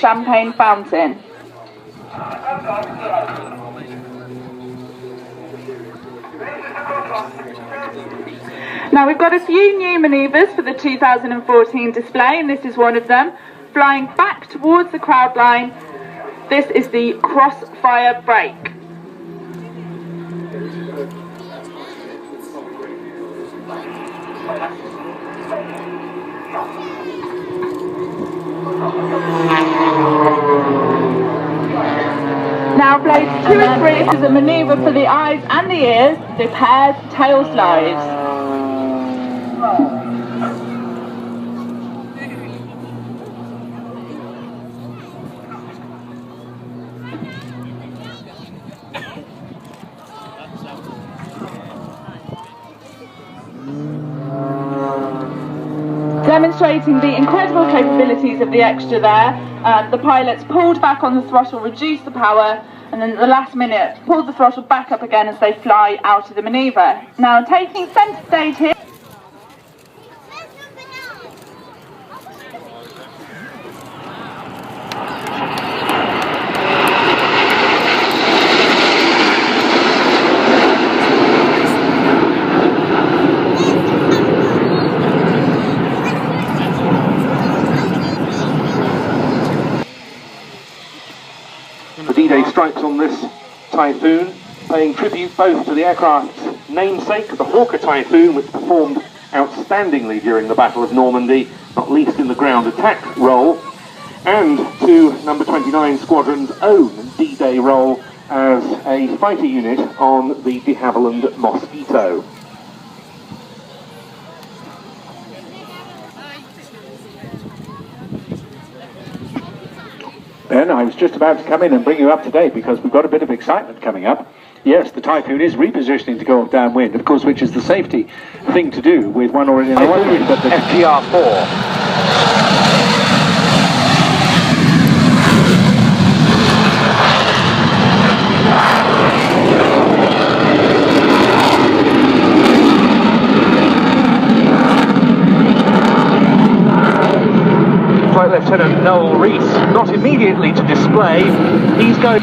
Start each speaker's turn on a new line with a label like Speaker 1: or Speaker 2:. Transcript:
Speaker 1: champagne fountain. Now we've got a few new manoeuvres for the 2014 display, and this is one of them. Flying back towards the crowd line, this is the crossfire break. Now blades 2 and 3, this is a manoeuvre for the eyes and the ears, the pairs tail slides. Demonstrating the incredible capabilities of the extra there, the pilots pulled back on the throttle, reduced the power, and then at the last minute pulled the throttle back up again as they fly out of the manoeuvre. Now taking centre stage here.
Speaker 2: The D-Day stripes on this Typhoon, paying tribute both to the aircraft's namesake, the Hawker Typhoon, which performed outstandingly during the Battle of Normandy, not least in the ground attack role, and to Number 29 Squadron's own D-Day role as a fighter unit on the de Havilland Mosquito.
Speaker 3: Ben, I was just about to come in and bring you up to date because we've got a bit of excitement coming up. Yes, the Typhoon is repositioning to go downwind, of course, which is the safety thing to do with one already in the runway. But the
Speaker 2: FGR4. Flight Lieutenant Noel Rees, not immediately to display, he's going...